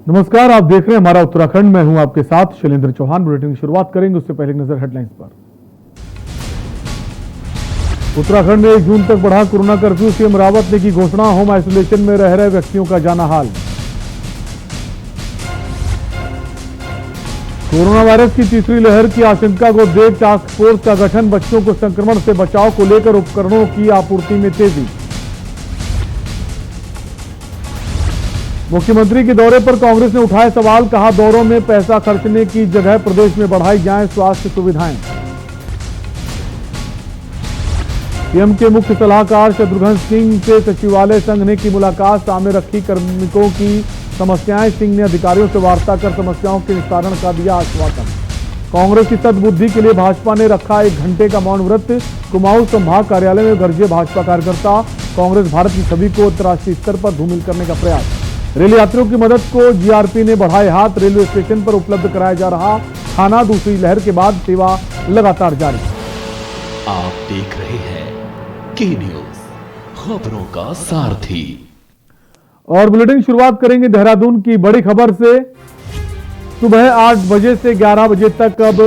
नमस्कार, आप देख रहे हैं हमारा उत्तराखंड। मैं हूं आपके साथ शैलेंद्र चौहान। बुलेटिन की शुरुआत करेंगे उससे पहले एक नजर हेडलाइंस पर। उत्तराखंड में 1 जून तक बढ़ा कोरोना कर्फ्यू। सीएम रावत ने की घोषणा। होम आइसोलेशन में रह रहे व्यक्तियों का जाना हाल। कोरोना वायरस की तीसरी लहर की आशंका को देख टास्क फोर्स का गठन। बच्चों को संक्रमण से बचाव को लेकर उपकरणों की आपूर्ति में तेजी। मुख्यमंत्री के दौरे पर कांग्रेस ने उठाए सवाल। कहा, दौरों में पैसा खर्चने की जगह प्रदेश में बढ़ाई जाएं स्वास्थ्य सुविधाएं। सीएम के मुख्य सलाहकार शत्रुघ्न सिंह से सचिवालय संघ ने की मुलाकात। सामने रखी कार्मिकों की समस्याएं। सिंह ने अधिकारियों से वार्ता कर समस्याओं के निस्तारण का दिया आश्वासन। कांग्रेस की सद्बुद्धि के लिए भाजपा ने रखा 1 घंटे का मौन व्रत। कुमाऊं संभाग कार्यालय में गरजे भाजपा कार्यकर्ता। कांग्रेस भारत की छवि को अंतर्राष्ट्रीय स्तर पर धूमिल करने का प्रयास। रेल यात्रियों की मदद को जीआरपी ने बढ़ाए हाथ। रेलवे स्टेशन पर उपलब्ध कराया जा रहा खाना। दूसरी लहर के बाद सेवा लगातार जारी। आप देख रहे हैं के न्यूज, खबरों का सारथी। और बुलेटिन शुरुआत करेंगे देहरादून की बड़ी खबर से। सुबह 8 बजे से 11 बजे तक अब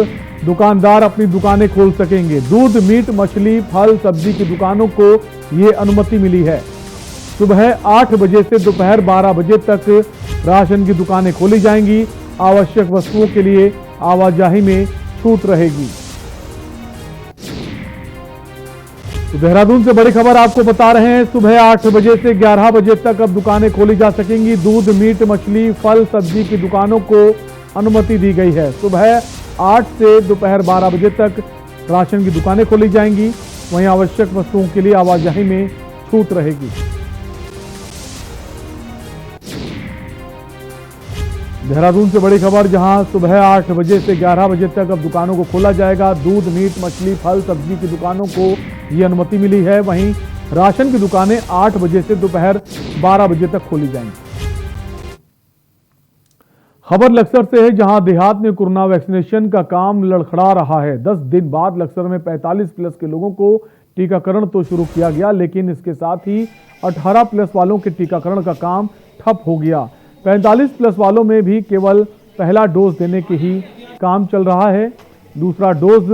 दुकानदार अपनी दुकानें खोल सकेंगे। दूध, मीट, मछली, फल, सब्जी की दुकानों को ये अनुमति मिली है। सुबह 8 बजे से दोपहर 12 बजे तक राशन की दुकानें खोली जाएंगी। आवश्यक वस्तुओं के लिए आवाजाही में छूट रहेगी। तो देहरादून से बड़ी खबर आपको बता रहे हैं। सुबह 8 बजे से 11 बजे तक अब दुकानें खोली जा सकेंगी। दूध, मीट, मछली, फल, सब्जी की दुकानों को अनुमति दी गई है। सुबह 8 से दोपहर 12 बजे तक राशन की दुकानें खोली जाएंगी। वहीं आवश्यक वस्तुओं के लिए आवाजाही में छूट रहेगी। देहरादून से बड़ी खबर, जहां सुबह 8 बजे से 11 बजे तक अब दुकानों को खोला जाएगा। दूध, मीट, मछली, फल, सब्जी की दुकानों को ये अनुमति मिली है। वहीं राशन की दुकानें 8 बजे से दोपहर 12 बजे तक खोली जाएंगी। खबर लक्सर से है, जहां देहात में कोरोना वैक्सीनेशन का काम लड़खड़ा रहा है। 10 दिन बाद लक्सर में 45 प्लस के लोगों को टीकाकरण तो शुरू किया गया, लेकिन इसके साथ ही 18 प्लस वालों के टीकाकरण का काम ठप हो गया। 45 प्लस वालों में भी केवल पहला डोज देने के ही काम चल रहा है। दूसरा डोज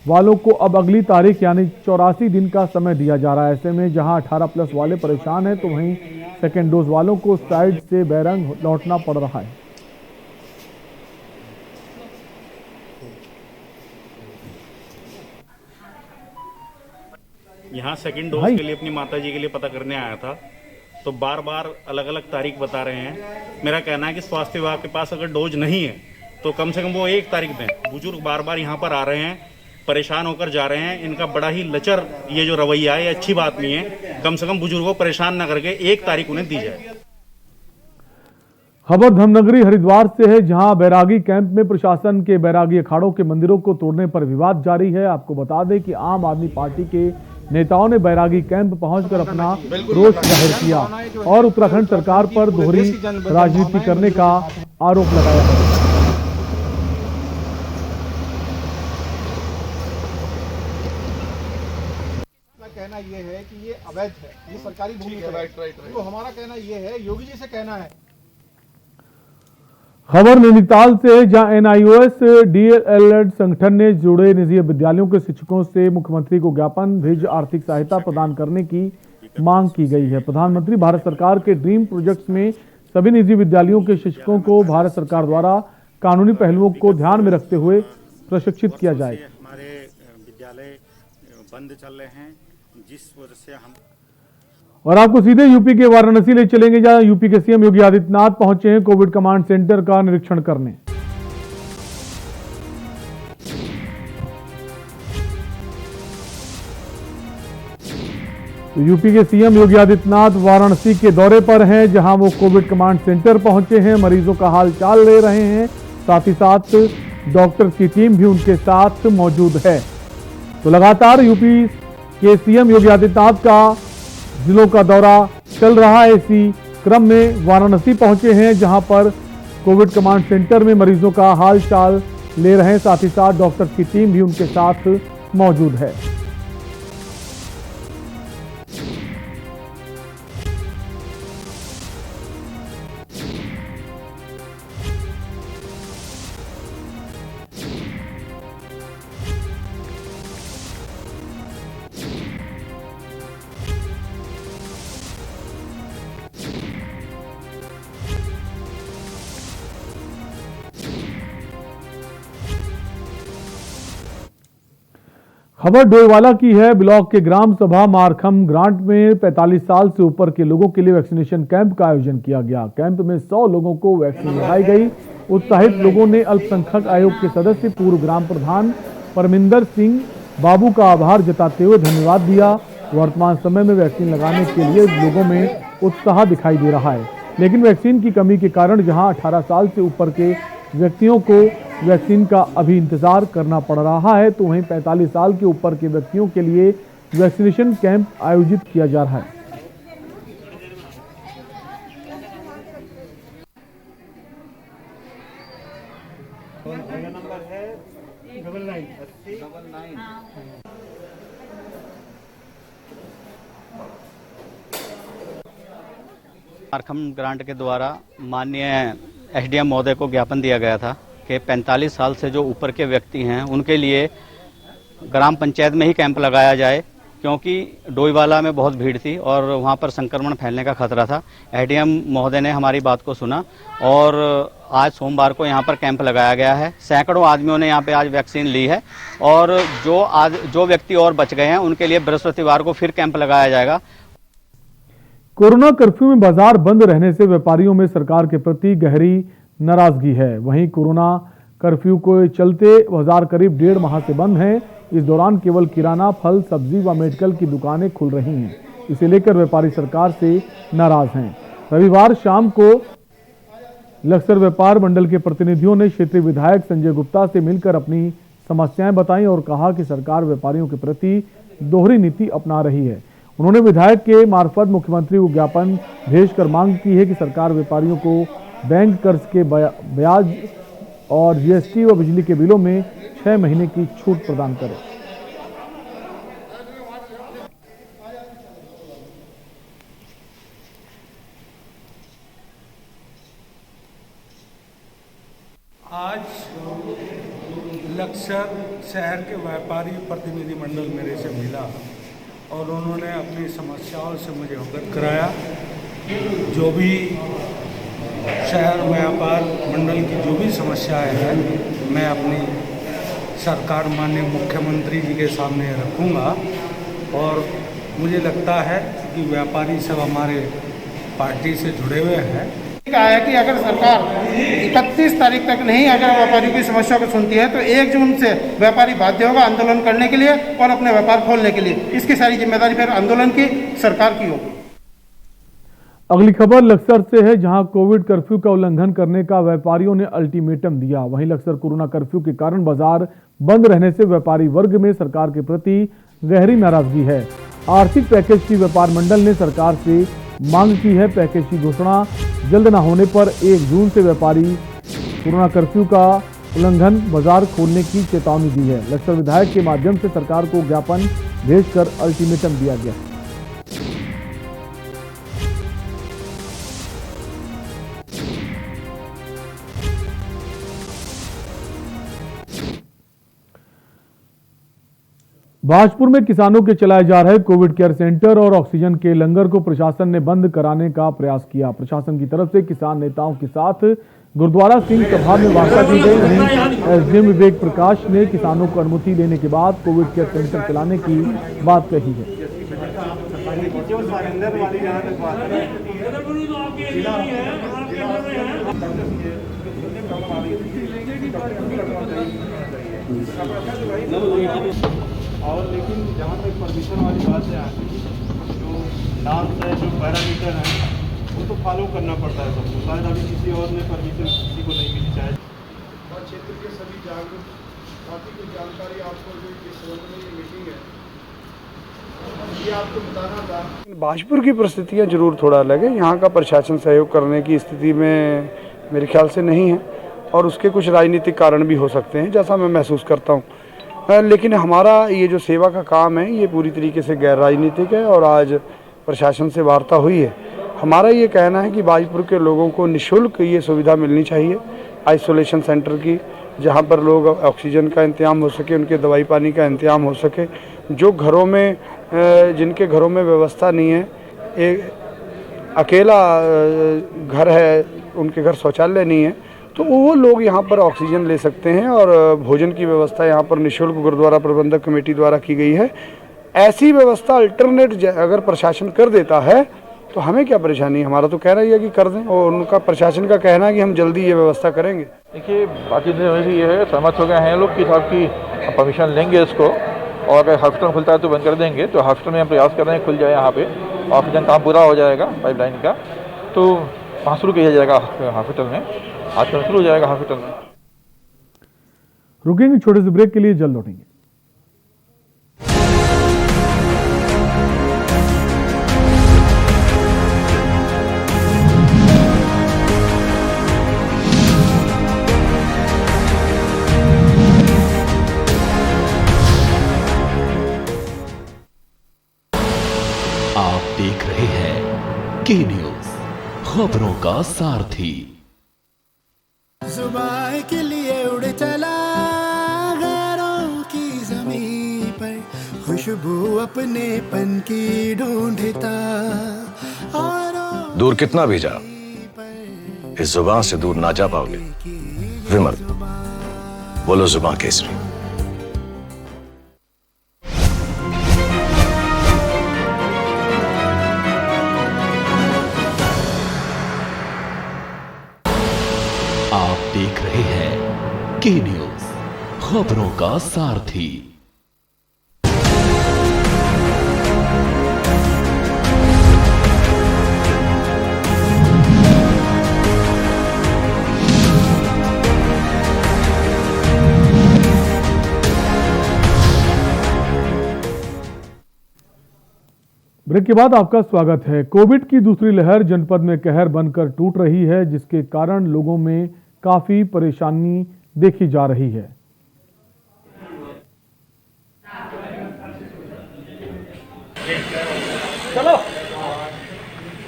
वालों को अब अगली तारीख यानी 84 दिन का समय दिया जा रहा है। ऐसे में जहां 18 प्लस वाले परेशान हैं, तो वहीं सेकेंड डोज वालों को साइड से बैरंग लौटना पड़ रहा है। यहाँ सेकंड डोज के लिए अपनी माताजी के लिए पता करने आया था, तो बार बार अलग अलग तारीख बता रहे हैं। मेरा कहना है कि स्वास्थ्य विभाग के पास अगर डोज नहीं है तो कम से कम वो 1 तारीख दें। बुजुर्ग बार बार यहाँ पर आ रहे हैं, परेशान होकर जा रहे हैं। इनका बड़ा ही लचर ये जो रवैया है, ये अच्छी बात नहीं है। कम से कम बुजुर्गों को परेशान न करके 1 तारीख उन्हें दी जाए। खबर धर्मनगरी हरिद्वार से है, जहां बैरागी कैंप में प्रशासन के बैरागी अखाड़ों के मंदिरों को तोड़ने पर विवाद जारी है। आपको बता दें कि आम आदमी पार्टी के नेताओं ने बैरागी कैंप पहुंचकर अपना रोष जाहिर किया और उत्तराखंड सरकार पर दोहरी राजनीति करने का आरोप लगाया है। कहना यह है कि ये अवैध है, ये सरकारी भूमि है। तो हमारा कहना यह है, योगी जी से कहना है। खबर नैनीताल से, जहां एनआईओएस डीएलएड संगठन ने जुड़े निजी विद्यालयों के शिक्षकों से मुख्यमंत्री को ज्ञापन भेज आर्थिक सहायता प्रदान करने की मांग की गई है। प्रधानमंत्री भारत सरकार के ड्रीम प्रोजेक्ट्स में सभी निजी विद्यालयों के शिक्षकों को भारत सरकार द्वारा कानूनी पहलुओं को ध्यान में रखते हुए प्रशिक्षित किया जाएगा। हमारे विद्यालय बंद चल रहे हैं, जिस वजह से हम और आपको सीधे यूपी के वाराणसी ले चलेंगे, जहां यूपी के सीएम योगी आदित्यनाथ पहुंचे हैं कोविड कमांड सेंटर का निरीक्षण करने। तो यूपी के सीएम योगी आदित्यनाथ वाराणसी के दौरे पर हैं, जहां वो कोविड कमांड सेंटर पहुंचे हैं, मरीजों का हाल चाल ले रहे हैं। साथ ही साथ डॉक्टर की टीम भी उनके साथ मौजूद है। तो लगातार यूपी के सीएम योगी आदित्यनाथ का जिलों का दौरा चल रहा है। इसी क्रम में वाराणसी पहुंचे हैं, जहां पर कोविड कमांड सेंटर में मरीजों का हाल चाल ले रहे हैं। साथ ही साथ डॉक्टर की टीम भी उनके साथ मौजूद है। खबर डोईवाला की है। ब्लॉक के ग्राम सभा मारखम ग्रांट में 45 साल से ऊपर के लोगों के लिए वैक्सीनेशन कैंप का आयोजन किया गया। कैंप में 100 लोगों को वैक्सीन लगाई गई। उत्साहित लोगों ने अल्पसंख्यक आयोग के सदस्य पूर्व ग्राम प्रधान परमिंदर सिंह बाबू का आभार जताते हुए धन्यवाद दिया। वर्तमान समय में वैक्सीन लगाने के लिए लोगों में उत्साह दिखाई दे रहा है, लेकिन वैक्सीन की कमी के कारण जहां 18 साल से ऊपर के व्यक्तियों को वैक्सीन का अभी इंतजार करना पड़ रहा है, तो वहीं 45 साल के ऊपर के व्यक्तियों के लिए वैक्सीनेशन कैंप आयोजित किया जा रहा है। मारखम ग्रांट के द्वारा माननीय एसडीएम महोदय को ज्ञापन दिया गया था कि 45 साल से जो ऊपर के व्यक्ति हैं उनके लिए ग्राम पंचायत में ही कैंप लगाया जाए, क्योंकि डोईवाला में बहुत भीड़ थी और वहां पर संक्रमण फैलने का खतरा था। एसडीएम महोदय ने हमारी बात को सुना और आज सोमवार को यहां पर कैंप लगाया गया है। सैकड़ों आदमियों ने यहां पे आज वैक्सीन ली है और जो व्यक्ति और बच गए हैं उनके लिए बृहस्पतिवार को फिर कैंप लगाया जाएगा। कोरोना कर्फ्यू में बाजार बंद रहने से व्यापारियों में सरकार के प्रति गहरी नाराजगी है। वहीं कोरोना कर्फ्यू के चलते बाजार करीब 1.5 माह से बंद हैं। इस दौरान केवल किराना, फल, सब्जी व मेडिकल की दुकानें खुल रही हैं। इसे लेकर व्यापारी सरकार से नाराज हैं। रविवार शाम को लक्सर व्यापार मंडल के प्रतिनिधियों ने क्षेत्रीय विधायक संजय गुप्ता से मिलकर अपनी समस्याएं बताई और कहा कि सरकार व्यापारियों के प्रति दोहरी नीति अपना रही है। उन्होंने विधायक के मार्फत मुख्यमंत्री को ज्ञापन भेजकर मांग की है कि सरकार व्यापारियों को बैंक कर्ज के ब्याज और जीएसटी व बिजली के बिलों में 6 महीने की छूट प्रदान करे। आज लक्सर शहर के व्यापारी प्रतिनिधि मंडल मेरे से मिला और उन्होंने अपनी समस्याओं से मुझे अवगत कराया। जो भी शहर व्यापार मंडल की जो भी समस्याएं हैं मैं अपनी सरकार माननीय मुख्यमंत्री जी के सामने रखूंगा और मुझे लगता है कि व्यापारी सब हमारे पार्टी से जुड़े हुए हैं। कहा है कि अगर सरकार 31 तारीख तक नहीं अगर व्यापारियों की समस्या को सुनती है तो 1 जून से व्यापारी बाध्य होगा आंदोलन करने के लिए और अपने व्यापार खोलने के लिए। इसकी सारी जिम्मेदारी फिर आंदोलन की सरकार की होगी। अगली खबर लक्सर से है, जहां कोविड कर्फ्यू का उल्लंघन करने का व्यापारियों ने अल्टीमेटम दिया। वहीं लक्सर कोरोना कर्फ्यू के कारण बाजार बंद रहने से व्यापारी वर्ग में सरकार के प्रति गहरी नाराजगी है। आर्थिक पैकेज की व्यापार मंडल ने सरकार से मांग की है। पैकेज की घोषणा जल्द न होने पर 1 जून से व्यापारी कोरोना कर्फ्यू का उल्लंघन बाजार खोलने की चेतावनी दी है। लक्सर विधायक के माध्यम से सरकार को ज्ञापन भेजकर अल्टीमेटम दिया गया। भाजपुर में किसानों के चलाए जा रहे कोविड केयर सेंटर और ऑक्सीजन के लंगर को प्रशासन ने बंद कराने का प्रयास किया। प्रशासन की तरफ से किसान नेताओं के साथ गुरुद्वारा सिंह सभा में वार्ता की गई। वहीं एसडीएम विवेक प्रकाश ने किसानों को अनुमति लेने के बाद कोविड केयर सेंटर चलाने की बात कही है। और लेकिन जहाँ तक परमिशन वाली बात है, जो डांस है, जो पैरामीटर है, वो तो फॉलो करना पड़ता है सबको। शायद अभी किसी और ने परमिशन किसी को नहीं मिली। शायद क्षेत्र के सभी जागरूक काफ़ी कुछ जानकारी आपको जो इस संबंध में मीटिंग है ये आपको बताना था। भाजपुर की परिस्थितियाँ जरूर थोड़ा अलग है। यहाँ का प्रशासन सहयोग करने की स्थिति में मेरे ख्याल से नहीं है और उसके कुछ राजनीतिक कारण भी हो सकते हैं, जैसा मैं महसूस करता हूँ। लेकिन हमारा ये जो सेवा का काम है ये पूरी तरीके से गैर राजनीतिक है और आज प्रशासन से वार्ता हुई है। हमारा ये कहना है कि भाजपुर के लोगों को निःशुल्क ये सुविधा मिलनी चाहिए आइसोलेशन सेंटर की, जहाँ पर लोग ऑक्सीजन का इंतजाम हो सके, उनके दवाई पानी का इंतजाम हो सके। जो घरों में जिनके घरों में व्यवस्था नहीं है, एक अकेला घर है, उनके घर शौचालय नहीं है, तो वो लोग यहाँ पर ऑक्सीजन ले सकते हैं और भोजन की व्यवस्था यहाँ पर निःशुल्क गुरुद्वारा प्रबंधक कमेटी द्वारा की गई है। ऐसी व्यवस्था अल्टरनेट अगर प्रशासन कर देता है तो हमें क्या परेशानी, हमारा तो कहना ही है कि कर दें, और उनका प्रशासन का कहना है कि हम जल्दी ये व्यवस्था करेंगे। देखिए बातचीत में ये है, सहमत हो गए हैं लोग कि साहब की परमिशन लेंगे इसको, और अगर हॉस्पिटल खुलता है तो बंद कर देंगे। तो हॉस्पिटल में हम प्रयास कर रहे हैं खुल जाए, यहाँ पे ऑक्सीजन काम पूरा हो जाएगा पाइपलाइन का, तो वहाँ शुरू किया जाएगा हॉस्पिटल में, आजकल शुरू हो जाएगा हॉस्पिटल में। रुकेंगे छोटे से ब्रेक के लिए, जल्द लौटेंगे। आप देख रहे हैं के न्यूज, खबरों का सारथी। जुबान के लिए उड़ चला गैरों की ज़मीं पर, खुशबू अपने पन की ढूंढता, और दूर कितना भी जा, इस जुबान से दूर ना जा पाओगे। विमल, बोलो जुबान केसरी। आप देख रहे हैं के न्यूज, खबरों का सारथी। ब्रेक के बाद आपका स्वागत है। कोविड की दूसरी लहर जनपद में कहर बनकर टूट रही है, जिसके कारण लोगों में काफी परेशानी देखी जा रही है। चलो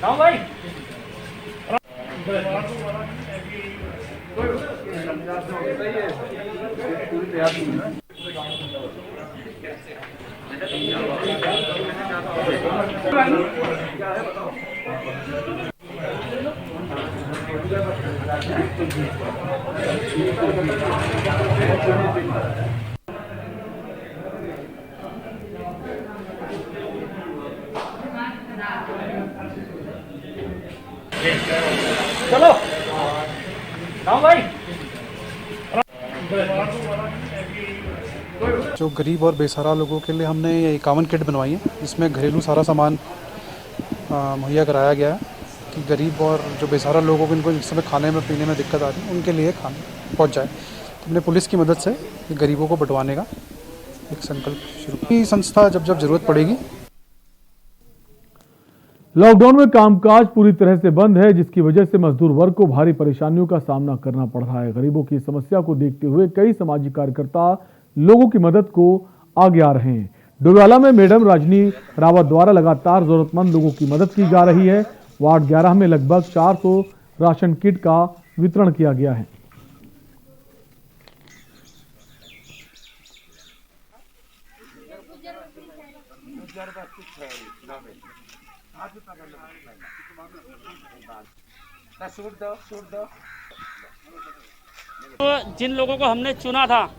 राम भाई, चलो राम भाई। जो गरीब और बेसहारा लोगों के लिए हमने ये 51 किट बनवाई है, इसमें घरेलू सारा सामान मुहैया कराया गया है कि गरीब और जो बेसहारा लोगों को, इनको इस समय खाने में पीने में दिक्कत आ रही है, उनके लिए खाना पहुंच जाए। तो हमने पुलिस की मदद से ये गरीबों को बंटवाने का एक संकल्प शुरू किया। संस्था जब जब जरूरत पड़ेगी। लॉकडाउन में कामकाज पूरी तरह से बंद है, जिसकी वजह से मजदूर वर्ग को भारी परेशानियों का सामना करना पड़ रहा है। गरीबों की समस्या को देखते हुए कई सामाजिक कार्यकर्ता लोगों की मदद को आगे आ रहे हैं। डोईवाला में मैडम रजनी रावत द्वारा लगातार जरूरतमंद लोगों की मदद की जा रही है। वार्ड 11 में लगभग 400 राशन किट का वितरण किया गया है। तो जिन लोगों को हमने चुना था,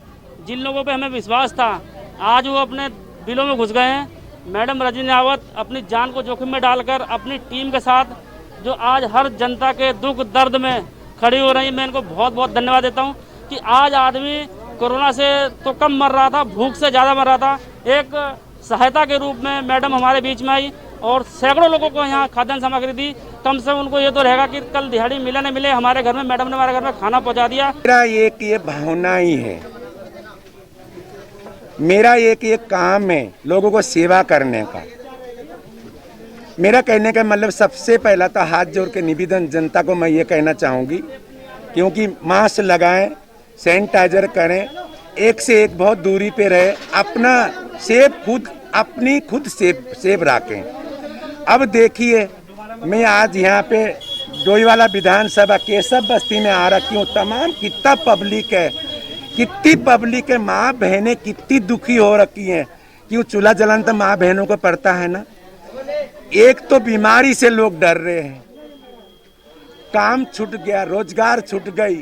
जिन लोगों पे हमें विश्वास था, आज वो अपने बिलों में घुस गए हैं। मैडम रजनी रावत अपनी जान को जोखिम में डालकर अपनी टीम के साथ जो आज हर जनता के दुख दर्द में खड़ी हो रही है, मैं इनको बहुत बहुत धन्यवाद देता हूं कि आज आदमी कोरोना से तो कम मर रहा था, भूख से ज़्यादा मर रहा था। एक सहायता के रूप में मैडम हमारे बीच में आई और सैकड़ों लोगों को यहाँ खाद्यान्न सामग्री दी। कम से कम उनको ये तो रहेगा कि कल दिहाड़ी मिले न मिले, हमारे घर में मैडम ने हमारे घर में खाना पहुँचा दिया। मेरा एक ये भावना ही है, मेरा एक ये काम है लोगों को सेवा करने का। मेरा कहने का मतलब सबसे पहला तो हाथ जोड़ के निवेदन जनता को मैं ये कहना चाहूँगी, क्योंकि मास्क लगाएं, सैनिटाइजर करें, एक से एक बहुत दूरी पे रहे, अपना सेफ खुद अपनी खुद सेफ रखें। अब देखिए मैं आज यहाँ पे डोईवाला विधानसभा केशव बस्ती में आ रखी हूँ। तमाम कितना पब्लिक है, कितनी पब्लिक है, माँ बहनें कितनी दुखी हो रखी हैं। क्यों चूल्हा जलाना तो माँ बहनों को पड़ता है ना। एक तो बीमारी से लोग डर रहे हैं, काम छूट गया, रोजगार छूट गई,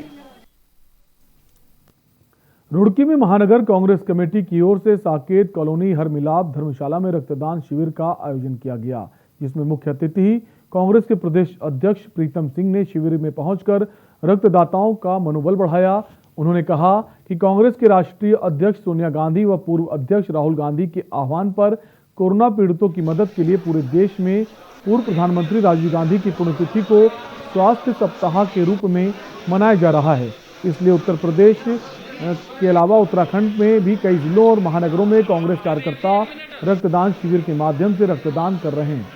रुड़की में महानगर कांग्रेस कमेटी की ओर से साकेत कॉलोनी हर मिलाप धर्मशाला में रक्तदान शिविर का आयोजन किया गया, जिसमें मुख्य अतिथि कांग्रेस के प्रदेश अध्यक्ष प्रीतम सिंह ने शिविर में पहुंचकर रक्तदाताओं का मनोबल बढ़ाया। उन्होंने कहा कि कांग्रेस के राष्ट्रीय अध्यक्ष सोनिया गांधी व पूर्व अध्यक्ष राहुल गांधी के आह्वान पर कोरोना पीड़ितों की मदद के लिए पूरे देश में पूर्व प्रधानमंत्री राजीव गांधी की पुण्यतिथि को स्वास्थ्य सप्ताह के रूप में मनाया जा रहा है। इसलिए उत्तर प्रदेश के अलावा उत्तराखंड में भी कई जिलों और महानगरों में कांग्रेस कार्यकर्ता रक्तदान शिविर के माध्यम से रक्तदान कर रहे हैं।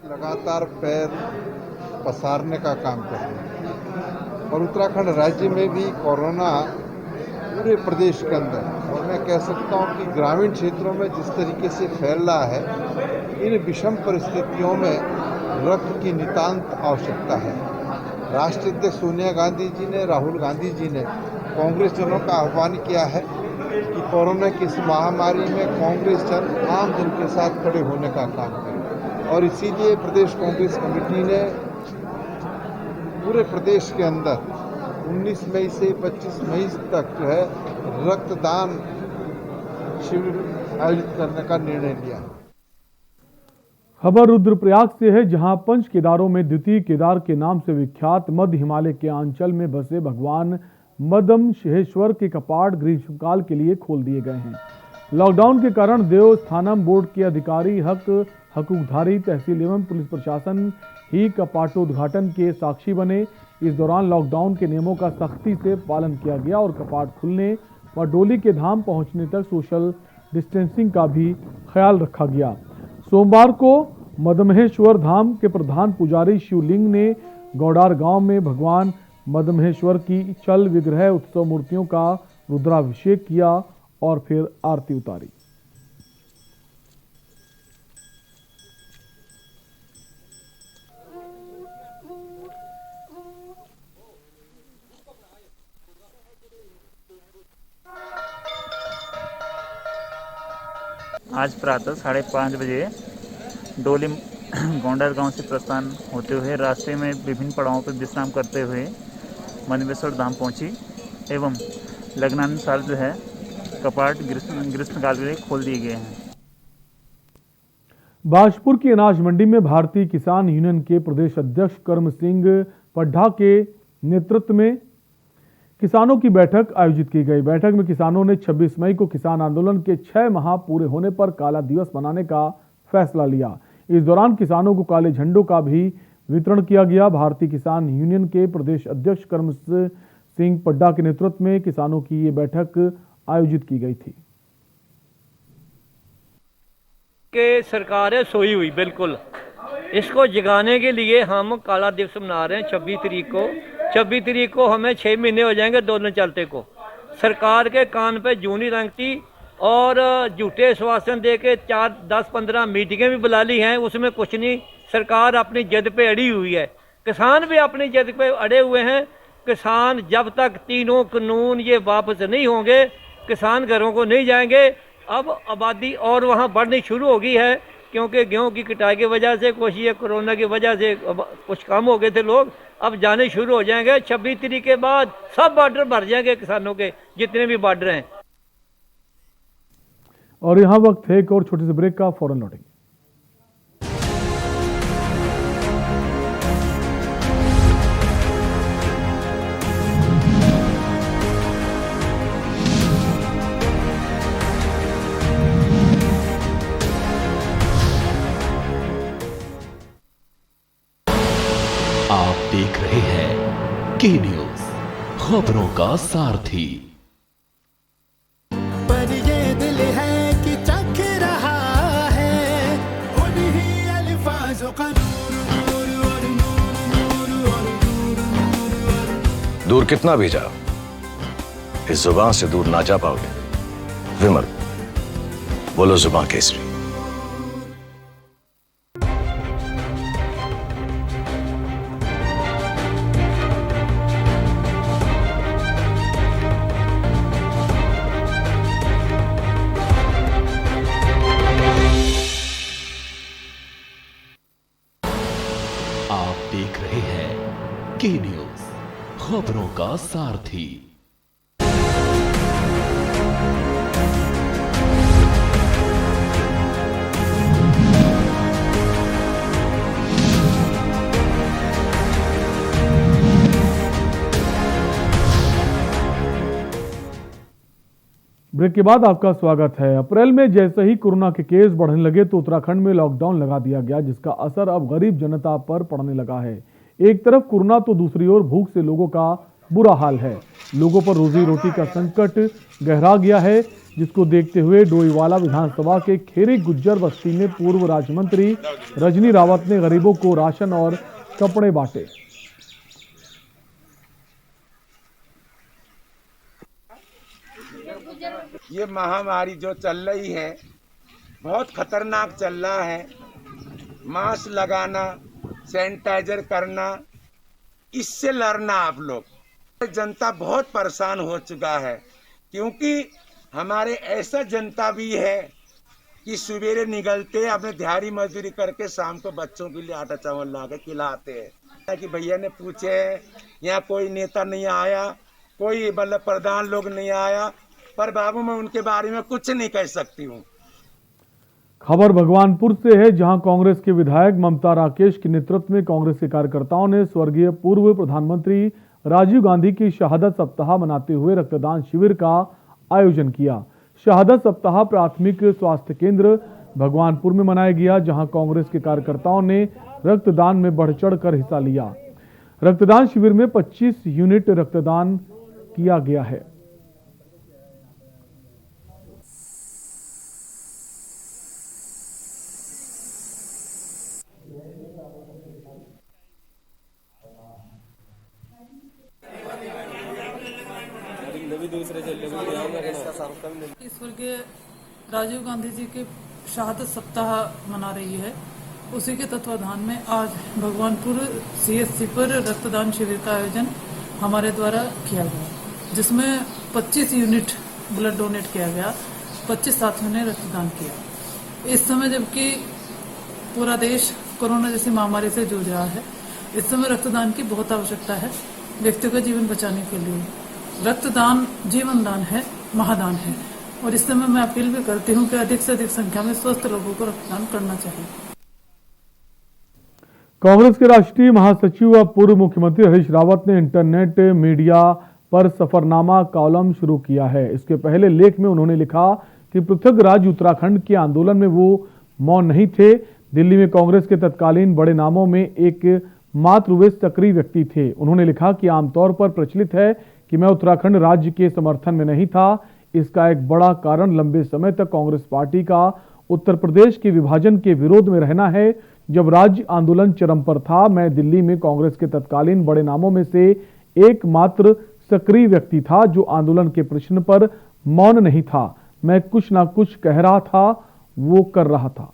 लगातार पैर पसारने का काम कर रहे हैं और उत्तराखंड राज्य में भी कोरोना पूरे प्रदेश के अंदर, और मैं कह सकता हूं कि ग्रामीण क्षेत्रों में जिस तरीके से फैल रहा है, इन विषम परिस्थितियों में रक्त की नितांत आवश्यकता है। राष्ट्रीय अध्यक्ष सोनिया गांधी जी ने, राहुल गांधी जी ने कांग्रेस जनों का आह्वान किया है कि कोरोना की इस महामारी में कांग्रेस जन आम जन के साथ खड़े होने का काम करे, और इसीलिए प्रदेश कांग्रेस कमेटी ने पूरे प्रदेश के अंदर 19 मई से 25 मई तक जो है रक्तदान शिविर आयोजित करने का निर्णय लिया। खबर रुद्रप्रयाग से है, जहां पंच केदारों में द्वितीय केदार के नाम से विख्यात मध्य हिमालय के अंचल में बसे भगवान मदमशेश्वर के कपाट ग्रीष्मकाल के लिए खोल दिए गए हैं। लॉकडाउन के कारण देवस्थानम बोर्ड के अधिकारी हकूकधारी तहसील एवं पुलिस प्रशासन ही कपाटोद्घाटन के साक्षी बने। इस दौरान लॉकडाउन के नियमों का सख्ती से पालन किया गया और कपाट खुलने व डोली के धाम पहुंचने तक सोशल डिस्टेंसिंग का भी ख्याल रखा गया। सोमवार को मदमहेश्वर धाम के प्रधान पुजारी शिवलिंग ने गौडार गांव में भगवान मदमहेश्वर की चल विग्रह उत्सव मूर्तियों का रुद्राभिषेक किया और फिर आरती उतारी। आज प्रातः 5:30 बजे डोली गोंडर गांव से प्रस्थान होते हुए रास्ते में विभिन्न पड़ावों पर विश्राम करते हुए मदमेश्वर धाम पहुंची एवं लग्नानुसार जो है कपाट ग्रीष्मकाल के लिए खोल दिए गए हैं। बाजपुर की अनाज मंडी में भारतीय किसान यूनियन के प्रदेश अध्यक्ष कर्म सिंह पड्ढा के नेतृत्व में किसानों की बैठक आयोजित की गई। बैठक में किसानों ने 26 मई को किसान आंदोलन के 6 माह पूरे होने पर काला दिवस मनाने का फैसला लिया। इस दौरान किसानों को काले झंडों का भी वितरण किया गया। भारतीय किसान यूनियन के प्रदेश अध्यक्ष कर्म सिंह पड्ढा के नेतृत्व में किसानों की ये बैठक आयोजित की गई थी। कि सरकार है सोई हुई, बिल्कुल इसको जगाने के लिए हम काला दिवस मना रहे हैं 26 तारीख को। 26 तारीख को हमें 6 महीने हो जाएंगे दोनों चलते को। सरकार के कान पे जूं नहीं रंगती और झूठे आश्वासन दे के 4, 10, 15 मीटिंगें भी बुला ली हैं, उसमें कुछ नहीं। सरकार अपनी जिद पे अड़ी हुई है, किसान भी अपनी जिद पे अड़े हुए हैं। किसान जब तक तीनों कानून ये वापस नहीं होंगे, किसान घरों को नहीं जाएंगे। अब आबादी और वहाँ बढ़नी शुरू हो गई है, क्योंकि गेहूं की कटाई की वजह से, कुछ ये कोरोना की वजह से कुछ कम हो गए थे लोग, अब जाने शुरू हो जाएंगे। 26 तारीख के बाद सब बॉर्डर भर जाएंगे किसानों के, जितने भी बॉर्डर हैं। और यहाँ वक्त है एक और छोटे से ब्रेक का, फौरन लौटेंगे। आप देख रहे हैं के न्यूज, खबरों का सारथी। पर ये दिल है कि चख रहा है उन्हीं अल्फाजों का दूर कितना भी जाओ, इस जुबान से दूर ना जा पाओगे। विमल, बोलो जुबान केसरी। के न्यूज, खबरों का सारथी। ब्रेक के बाद आपका स्वागत है। अप्रैल में जैसे ही कोरोना के केस बढ़ने लगे तो उत्तराखंड में लॉकडाउन लगा दिया गया, जिसका असर अब गरीब जनता पर पड़ने लगा है। एक तरफ कोरोना तो दूसरी ओर भूख से लोगों का बुरा हाल है। लोगों पर रोजी रोटी का संकट गहरा गया है, जिसको देखते हुए डोईवाला विधानसभा के खेरी गुज्जर बस्ती में पूर्व राज्य मंत्री रजनी रावत ने गरीबों को राशन और कपड़े बांटे। ये महामारी जो चल रही है बहुत खतरनाक चल रहा है। मास्क लगाना, सैनिटाइजर करना, इससे लड़ना आप लोग। जनता बहुत परेशान हो चुका है, क्योंकि हमारे ऐसा जनता भी है कि सवेरे निकलते अपने दिहाड़ी मजदूरी करके शाम को बच्चों के लिए आटा चावल ला के खिलाते हैं। कि भैया ने पूछे यहाँ कोई नेता नहीं आया, कोई मतलब प्रधान लोग नहीं आया, पर बाबू मैं उनके बारे में कुछ नहीं कह सकती हूँ। खबर भगवानपुर से है, जहां कांग्रेस के विधायक ममता राकेश के नेतृत्व में कांग्रेस के कार्यकर्ताओं ने स्वर्गीय पूर्व प्रधानमंत्री राजीव गांधी की शहादत सप्ताह मनाते हुए रक्तदान शिविर का आयोजन किया। शहादत सप्ताह प्राथमिक स्वास्थ्य केंद्र भगवानपुर में मनाया गया, जहां कांग्रेस के कार्यकर्ताओं ने रक्तदान में बढ़ चढ़ कर हिस्सा लिया। रक्तदान शिविर में 25 यूनिट रक्तदान किया गया है। स्वर्गीय राजीव गांधी जी के शहादत सप्ताह मना रही है, उसी के तत्वाधान में आज भगवानपुर CHC पर रक्तदान शिविर का आयोजन हमारे द्वारा किया गया, जिसमें 25 यूनिट ब्लड डोनेट किया गया। 25 साथियों ने रक्तदान किया। इस समय जबकि पूरा देश कोरोना जैसी महामारी से जूझ रहा है, इस समय रक्तदान की बहुत आवश्यकता है व्यक्ति का जीवन बचाने के लिए। रक्तदान जीवन दान है, महादान है, और इस समय मैं अपील भी करती हूँ कि अधिक से अधिक संख्या में स्वस्थ लोगों को रक्तदान करना चाहिए। कांग्रेस के राष्ट्रीय महासचिव व पूर्व मुख्यमंत्री हरीश रावत ने इंटरनेट मीडिया पर सफरनामा कॉलम शुरू किया है। इसके पहले लेख में उन्होंने लिखा कि पृथक राज्य उत्तराखंड के आंदोलन में वो मौन नहीं थे। दिल्ली में कांग्रेस के तत्कालीन बड़े नामों में एक मात्र वे सक्रिय व्यक्ति थे। उन्होंने लिखा कि आमतौर पर प्रचलित है कि मैं उत्तराखंड राज्य के समर्थन में नहीं था। इसका एक बड़ा कारण लंबे समय तक कांग्रेस पार्टी का उत्तर प्रदेश के विभाजन के विरोध में रहना है। जब राज्य आंदोलन चरम पर था, मैं दिल्ली में कांग्रेस के तत्कालीन बड़े नामों में से एकमात्र सक्रिय व्यक्ति था जो आंदोलन के प्रश्न पर मौन नहीं था। मैं कुछ ना कुछ कह रहा था, वो कर रहा था।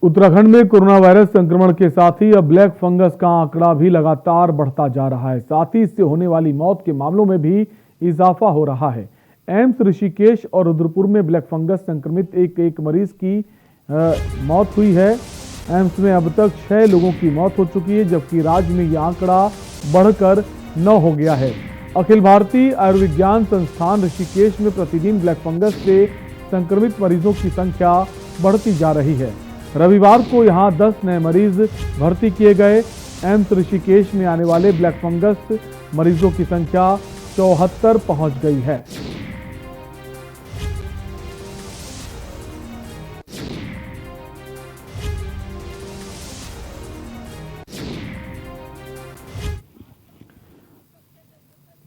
उत्तराखंड में कोरोना वायरस संक्रमण के साथ ही अब ब्लैक फंगस का आंकड़ा भी लगातार बढ़ता जा रहा है। साथ ही इससे होने वाली मौत के मामलों में भी इजाफा हो रहा है। एम्स ऋषिकेश और रुद्रपुर में ब्लैक फंगस संक्रमित एक मरीज की मौत हुई है। एम्स में अब तक 6 लोगों की मौत हो चुकी है, जबकि राज्य में यह आंकड़ा बढ़कर 9 हो गया है। अखिल भारतीय आयुर्विज्ञान संस्थान ऋषिकेश में प्रतिदिन ब्लैक फंगस से संक्रमित मरीजों की संख्या बढ़ती जा रही है। रविवार को यहां 10 नए मरीज भर्ती किए गए। एम्स ऋषिकेश में आने वाले ब्लैक फंगस मरीजों की संख्या 74 पहुंच गई है।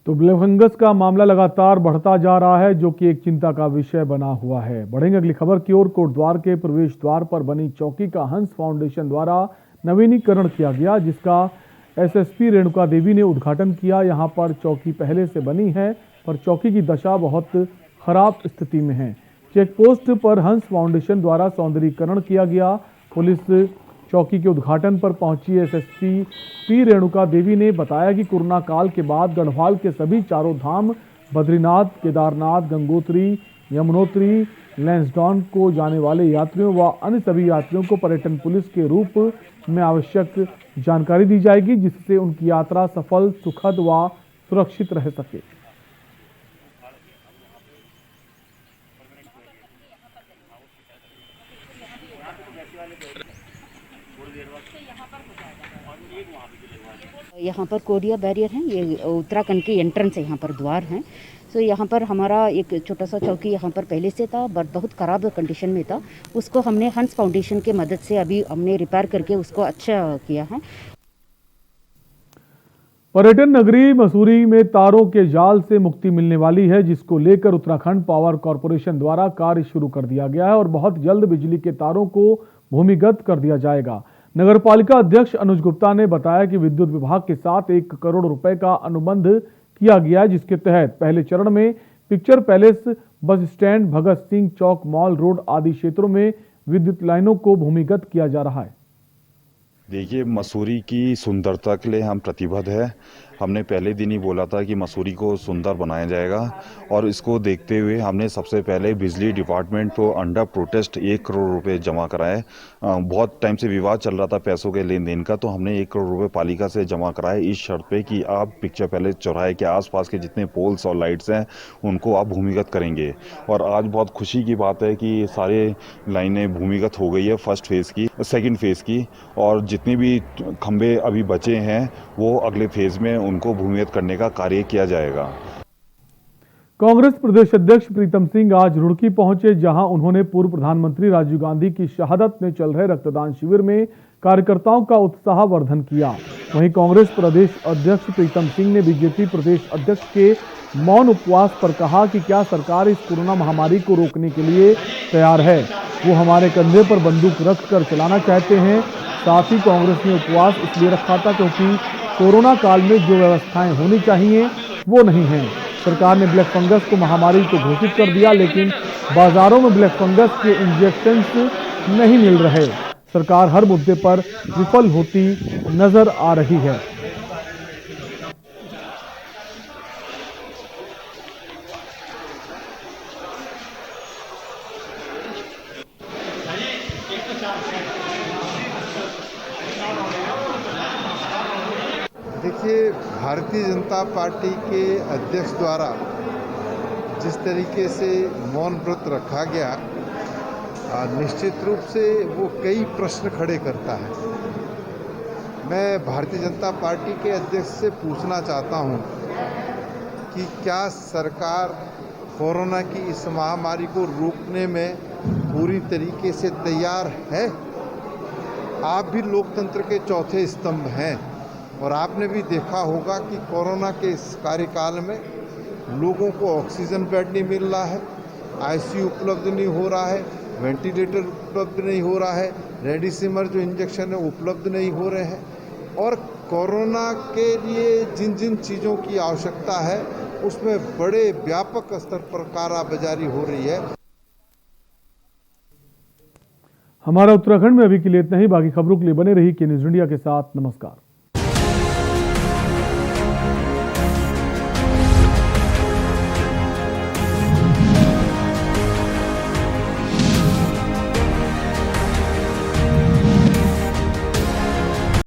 तो ब्लैक फंगस का मामला लगातार बढ़ता जा रहा है, जो कि एक चिंता का विषय बना हुआ है। बढ़ेंगे अगली खबर की ओर। कोटद्वार के प्रवेश द्वार पर बनी चौकी का हंस फाउंडेशन द्वारा नवीनीकरण किया गया, जिसका एसएसपी रेणुका देवी ने उद्घाटन किया। यहां पर चौकी पहले से बनी है, पर चौकी की दशा बहुत खराब स्थिति में है। चेक पोस्ट पर हंस फाउंडेशन द्वारा सौंदर्यीकरण किया गया। पुलिस चौकी के उद्घाटन पर पहुंची एसएसपी पी रेणुका देवी ने बताया कि कोरोना काल के बाद गढ़वाल के सभी चारों धाम बद्रीनाथ, केदारनाथ, गंगोत्री, यमुनोत्री, लैंसडाउन को जाने वाले यात्रियों व अन्य सभी यात्रियों को पर्यटन पुलिस के रूप में आवश्यक जानकारी दी जाएगी, जिससे उनकी यात्रा सफल, सुखद व सुरक्षित रह सके। यहाँ पर कोरिया बैरियर है, ये उत्तराखंड की एंट्रेंस है, यहाँ पर द्वार हैं। तो यहाँ पर हमारा एक छोटा सा चौकी यहाँ पर पहले से था, बट बहुत ख़राब कंडीशन में था। उसको हमने हंस फाउंडेशन के मदद से अभी हमने रिपेयर करके उसको अच्छा किया है। पर्यटन नगरी मसूरी में तारों के जाल से मुक्ति मिलने वाली है, जिसको लेकर उत्तराखंड पावर कॉरपोरेशन द्वारा कार्य शुरू कर दिया गया है और बहुत जल्द बिजली के तारों को भूमिगत कर दिया जाएगा। नगरपालिका अध्यक्ष अनुज गुप्ता ने बताया कि विद्युत विभाग के साथ 1 करोड़ रुपए का अनुबंध किया गया, जिसके तहत पहले चरण में picture palace, bus stand, Bhagat Singh चौक, मॉल रोड आदि क्षेत्रों में विद्युत लाइनों को भूमिगत किया जा रहा है। देखिए, मसूरी की सुंदरता के लिए हम प्रतिबद्ध है। हमने पहले दिन ही बोला था कि मसूरी को सुंदर बनाया जाएगा और इसको देखते हुए हमने सबसे पहले बिजली डिपार्टमेंट को अंडर प्रोटेस्ट 1 करोड़ रुपए जमा कराए। बहुत टाइम से विवाद चल रहा था पैसों के लेन देन का, तो हमने 1 करोड़ रुपए पालिका से जमा कराए इस शर्त पे कि आप पिक्चर पैलेस चौराहे के आसपास के जितने पोल्स और लाइट्स हैं उनको आप भूमिगत करेंगे। और आज बहुत खुशी की बात है कि सारे लाइनें भूमिगत हो गई है फर्स्ट फेज़ की, सेकेंड फेज़ की, और जितने भी खंभे अभी बचे हैं वो अगले फेज़ में उनको भूमिगत करने का कार्य किया जाएगा। कांग्रेस प्रदेश अध्यक्ष प्रीतम सिंह आज रुड़की पहुंचे, जहां उन्होंने पूर्व प्रधानमंत्री राजीव गांधी की शहादत में चल रहे रक्तदान शिविर में कार्यकर्ताओं का उत्साहवर्धन किया। वहीं कांग्रेस प्रदेश अध्यक्ष प्रीतम सिंह ने बीजेपी प्रदेश अध्यक्ष के मौन उपवास पर कहा कि क्या सरकार इस कोरोना महामारी को रोकने के लिए तैयार है। वो हमारे कंधे पर बंदूक रखकर चलाना चाहते हैं। साथ ही कांग्रेस ने उपवास इसलिए रखा था क्योंकि कोरोना काल में जो व्यवस्थाएं होनी चाहिए वो नहीं हैं। सरकार ने ब्लैक फंगस को महामारी को घोषित कर दिया, लेकिन बाजारों में ब्लैक फंगस के इंजेक्शंस नहीं मिल रहे। सरकार हर मुद्दे पर विफल होती नजर आ रही है। देखिए, भारतीय जनता पार्टी के अध्यक्ष द्वारा जिस तरीके से मौन व्रत रखा गया, निश्चित रूप से वो कई प्रश्न खड़े करता है। मैं भारतीय जनता पार्टी के अध्यक्ष से पूछना चाहता हूं कि क्या सरकार कोरोना की इस महामारी को रोकने में पूरी तरीके से तैयार है? आप भी लोकतंत्र के चौथे स्तंभ हैं और आपने भी देखा होगा कि कोरोना के इस कार्यकाल में लोगों को ऑक्सीजन बेड नहीं मिल रहा है, आईसीयू उपलब्ध नहीं हो रहा है, वेंटिलेटर उपलब्ध नहीं हो रहा है, रेमडेसिविर जो इंजेक्शन है उपलब्ध नहीं हो रहे हैं। और कोरोना के लिए जिन जिन चीज़ों की आवश्यकता है उसमें बड़े व्यापक स्तर पर काराबाजारी हो रही है। हमारा उत्तराखंड में अभी के लिए इतना ही। बाकी खबरों के लिए बने रही के न्यूज़ इंडिया के साथ। नमस्कार।